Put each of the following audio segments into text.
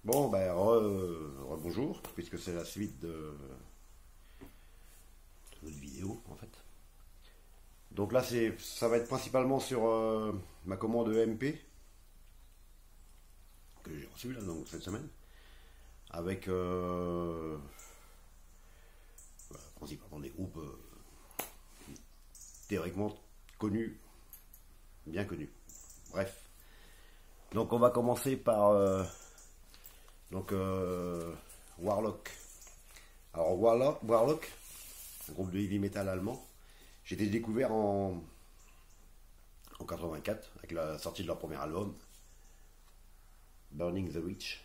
Bon, ben, bonjour, puisque c'est la suite de notre vidéo, en fait. Donc là, ça va être principalement sur ma commande EMP, que j'ai reçue là, donc, cette semaine, avec principalement des groupes théoriquement connus, bien connus. Bref. Donc on va commencer par Warlock. Alors Warlock, un groupe de heavy metal allemand. J'ai été découvert en 84 avec la sortie de leur premier album, Burning the Witch.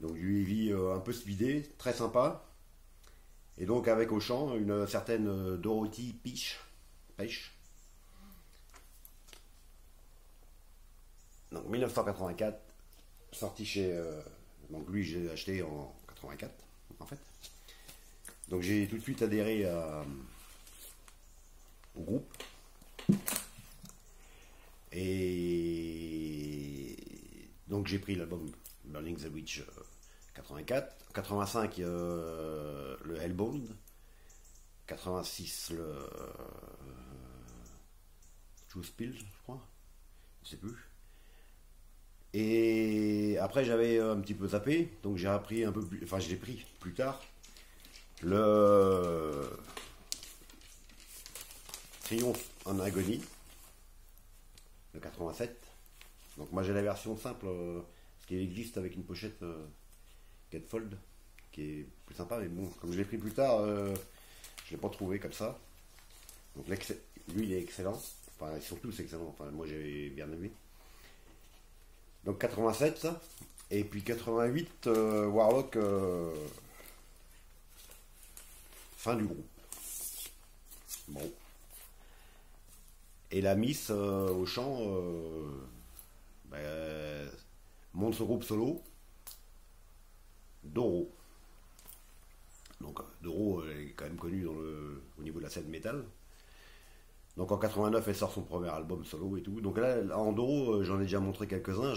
Donc du heavy un peu speedé, très sympa. Et donc avec au chant une certaine Dorothy Peisch. Donc 1984, sorti chez... donc lui j'ai acheté en 84 en fait. Donc j'ai tout de suite adhéré au groupe. Et donc j'ai pris l'album Burning the Witch 84. 85 le Hellbound. 86 le Juice Pills, je crois. Je sais plus. Et après j'avais un petit peu zappé, donc j'ai appris un peu plus, enfin je l'ai pris plus tard, le Triomphe en Agonie, le 87. Donc moi j'ai la version simple, ce qui existe avec une pochette Gatefold, qui est plus sympa, mais bon, comme je l'ai pris plus tard, je l'ai pas trouvé comme ça. Donc lui il est excellent, enfin surtout c'est excellent, enfin moi j'ai bien aimé. Donc 87 ça. Et puis 88 Warlock fin du groupe. Bon. Et la Miss au chant monte ce groupe solo. Doro. Donc Doro est quand même connu au niveau de la scène métal. Donc en 89, elle sort son premier album solo et tout. Donc là, en Doro, j'en ai déjà montré quelques-uns.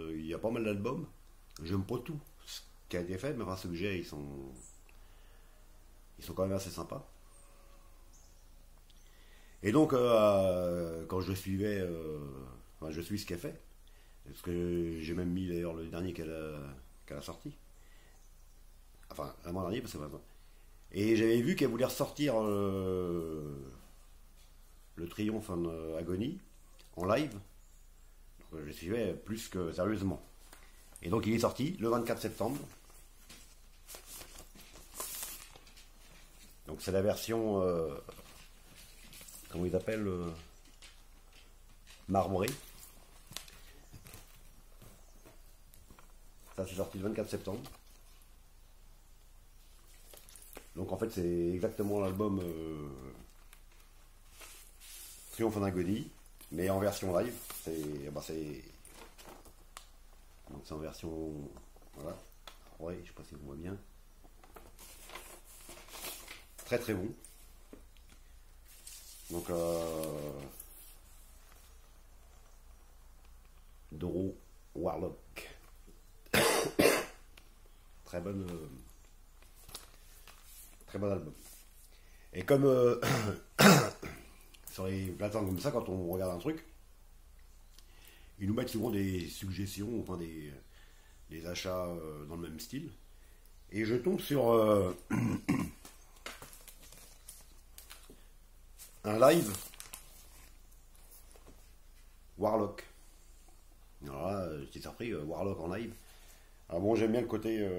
Il y a pas mal d'albums. J'aime pas tout ce qui a été fait, mais enfin ceux que j'ai, ils sont quand même assez sympas. Et donc, quand je suivais, enfin, je suis ce qu'elle fait. Parce que j'ai même mis d'ailleurs le dernier qu'elle a sorti. Enfin, l'avant-dernier, parce que c'est maintenant. Et j'avais vu qu'elle voulait ressortir le Triomphe en Agonie en live. Donc, je suivais plus que sérieusement. Et donc il est sorti le 24 septembre. Donc c'est la version comment ils appellent marbrée. Ça c'est sorti le 24 septembre. Donc en fait c'est exactement l'album Triomphe en Agonie, mais en version live. Donc c'est en version... Voilà. Ouais, je sais pas si vous voyez bien. Très très bon. Donc Doro Warlock. Très bon album. Et comme sur les plateformes comme ça, quand on regarde un truc, ils nous mettent souvent des suggestions, enfin des achats dans le même style. Et je tombe sur un live Warlock. Alors là, j'étais surpris, Warlock en live. Alors bon, j'aime bien le côté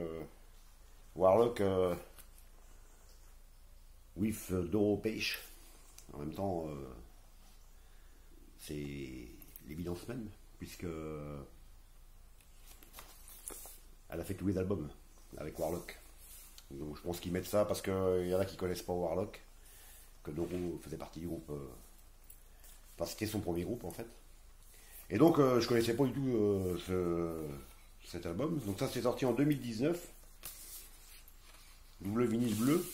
Warlock with Doro Peisch. En même temps, c'est l'évidence même, puisque elle a fait tous les albums avec Warlock. Donc je pense qu'ils mettent ça parce qu'il y en a qui connaissent pas Warlock, que Doro faisait partie du groupe. Enfin, c'était son premier groupe en fait. Et donc je connaissais pas du tout cet album. Donc ça c'est sorti en 2019. Double vinyle bleu.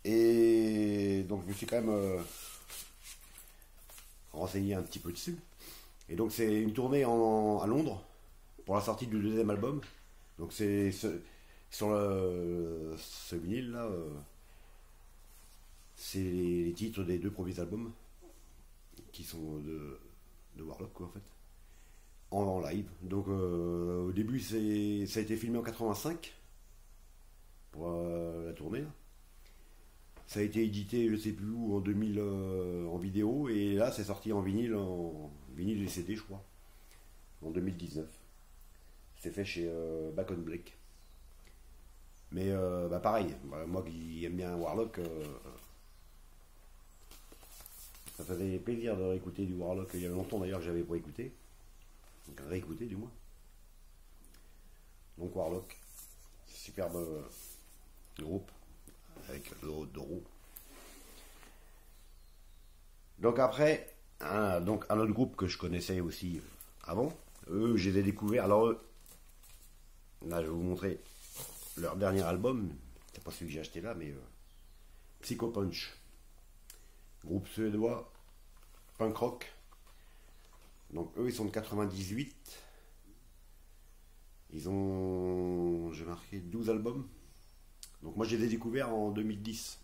Et donc je me suis quand même renseigné un petit peu dessus. Et donc c'est une tournée à Londres pour la sortie du deuxième album. Donc c'est sur ce vinyle là, c'est les titres des deux premiers albums qui sont de Warlock quoi, en fait, en live. Donc au début ça a été filmé en 85 pour la tournée là. Ça a été édité je sais plus où en 2000 en vidéo, et là c'est sorti en vinyle et CD je crois en 2019. C'est fait chez Back on Black. Mais bah pareil, moi qui aime bien Warlock, ça faisait plaisir de réécouter du Warlock. Il y a longtemps d'ailleurs que j'avais pas écouté. Donc réécouter du moins. Donc Warlock, superbe groupe avec le Doro. Donc après, un autre groupe que je connaissais aussi avant, eux je les ai découverts. Alors eux, là je vais vous montrer leur dernier album, c'est pas celui que j'ai acheté là, mais Psycho Punch, groupe suédois, punk rock. Donc eux ils sont de 98, ils ont, j'ai marqué 12 albums. Donc moi je les ai découverts en 2010,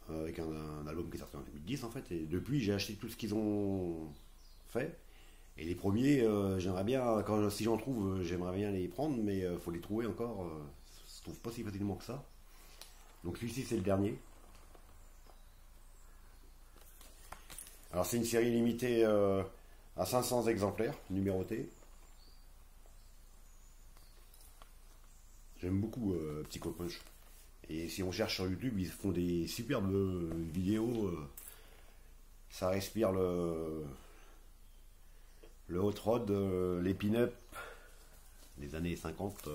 avec un album qui est sorti en 2010 en fait, et depuis j'ai acheté tout ce qu'ils ont fait. Et les premiers, j'aimerais bien, si j'en trouve, j'aimerais bien les prendre, mais faut les trouver encore. Ça se trouve pas si facilement que ça. Donc celui-ci c'est le dernier. Alors c'est une série limitée à 500 exemplaires, numérotés. J'aime beaucoup Psycho Punch. Et si on cherche sur YouTube, ils font des superbes vidéos. Ça respire le hot rod, les pin-up des années 50.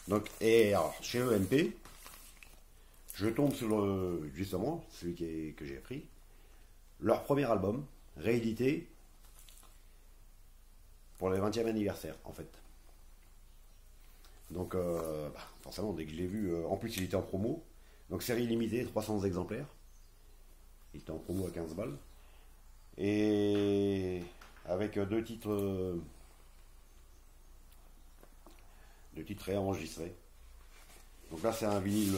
Donc, et alors, chez EMP, je tombe sur justement celui que j'ai pris, leur premier album, réédité pour le 20e anniversaire en fait. Donc forcément dès que je l'ai vu, en plus il était en promo, donc série limitée, 300 exemplaires, il était en promo à 15 balles, et avec deux titres réenregistrés. Donc là c'est un vinyle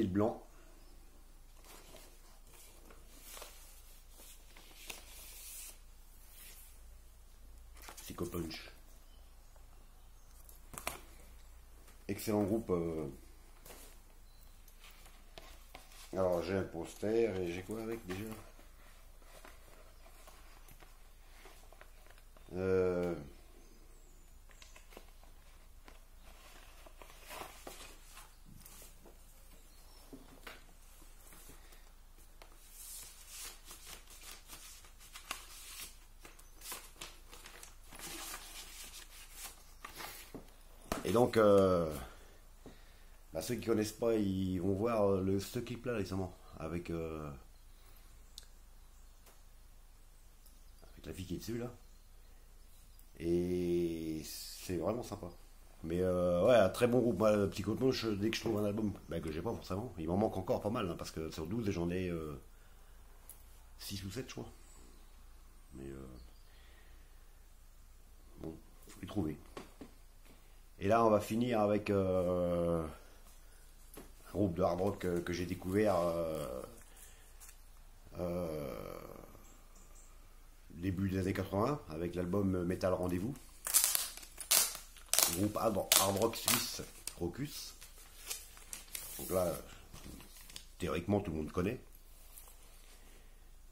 blanc. Psycho Punch. Excellent groupe. Alors j'ai un poster et j'ai quoi avec déjà Et donc, ceux qui connaissent pas, ils vont voir ce clip là récemment avec la fille qui est dessus là. Et c'est vraiment sympa. Mais ouais, un très bon groupe. Moi, le Psycho Punch, dès que je trouve un album que j'ai pas forcément, il m'en manque encore pas mal, hein, parce que sur 12 j'en ai 6 ou 7 je crois. Mais bon, faut les trouver. Et là on va finir avec un groupe de hard rock que j'ai découvert début des années 80 avec l'album Metal Rendez-vous. Groupe hard rock suisse, Crocus. Donc là, théoriquement tout le monde connaît.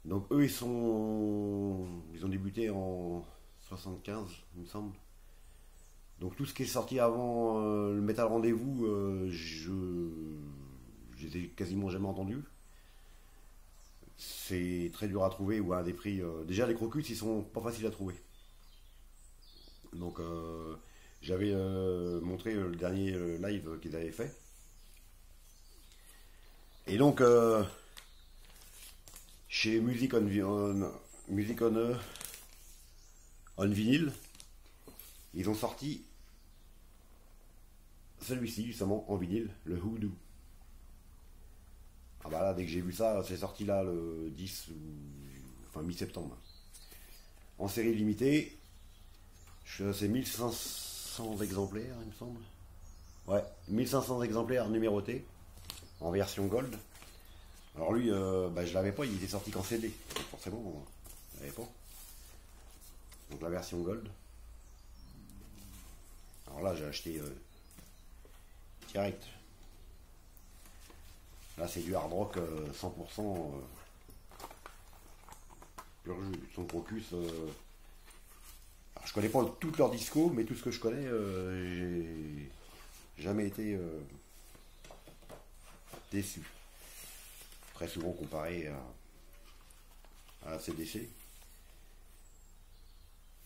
Donc eux ils ont débuté en 75 il me semble. Donc tout ce qui est sorti avant le Metal Rendez-vous, je les ai quasiment jamais entendus. C'est très dur à trouver, ou à des prix. Déjà les Crocus ils sont pas faciles à trouver. Donc j'avais montré le dernier live qu'ils avaient fait. Et donc chez Music on Vinyl, ils ont sorti celui-ci justement en vinyle, le Hoodoo. Ah bah là, dès que j'ai vu ça, c'est sorti là le 10 ou enfin mi-septembre. En série limitée, c'est 1500 exemplaires, il me semble. Ouais, 1500 exemplaires numérotés en version gold. Alors lui, bah, je l'avais pas, il était sorti qu'en CD. Donc forcément, je l'avais pas. Donc la version gold. Alors là, j'ai acheté direct. Là, c'est du hard rock 100% pur jus. Son Crocus. Alors, je connais pas toutes leurs discos, mais tout ce que je connais, j'ai jamais été déçu. Très souvent comparé à la CDC.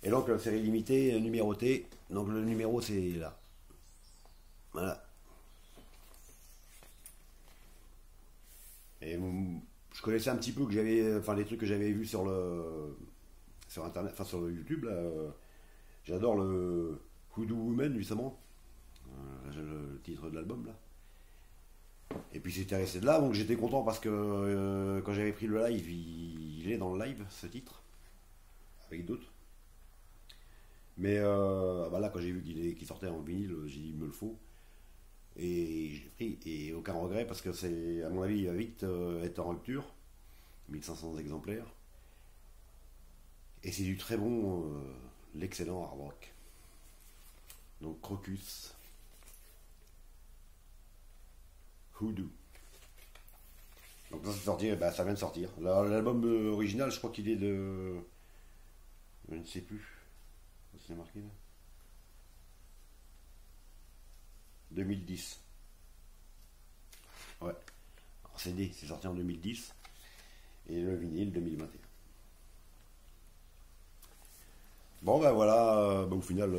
Et donc, la série limitée, numérotée. Donc, le numéro, c'est là. Voilà. Et je connaissais un petit peu que j'avais, enfin, les trucs que j'avais vus sur internet, enfin sur le YouTube là. J'adore le Hoodoo Woman justement, le titre de l'album là. Et puis c'était resté de là, donc j'étais content parce que quand j'avais pris le live, il est dans le live ce titre avec d'autres. Mais bah là quand j'ai vu qu'il sortait en vinyle, j'ai dit il me le faut. Et j'ai pris, et aucun regret parce que c'est, à mon avis, il va vite être en rupture. 1500 exemplaires. Et c'est du très bon, l'excellent hard rock. Donc Crocus, Hoodoo. Donc ça, c'est sorti, bah, ça vient de sortir. L'album original, je crois qu'il est de. Je ne sais plus. C'est marqué là. 2010. Ouais. En CD, c'est sorti en 2010. Et le vinyle 2021. Bon ben voilà, bah, au final,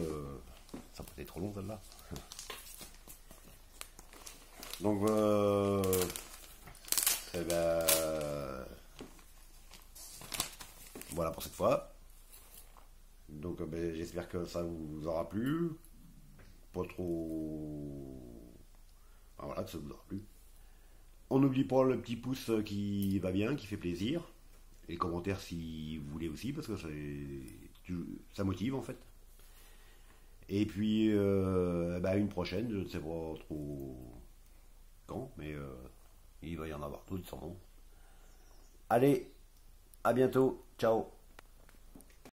ça peut être trop long celle-là. Donc eh ben, voilà pour cette fois. Donc ben, j'espère que ça vous aura plu. Pas trop. Enfin, voilà, que ça vous aura plu. On n'oublie pas le petit pouce qui va bien, qui fait plaisir. Et les commentaires si vous voulez aussi, parce que ça motive en fait. Et puis, bah, une prochaine, je ne sais pas trop quand, mais il va y en avoir d'autres sans nom. Allez, à bientôt, ciao.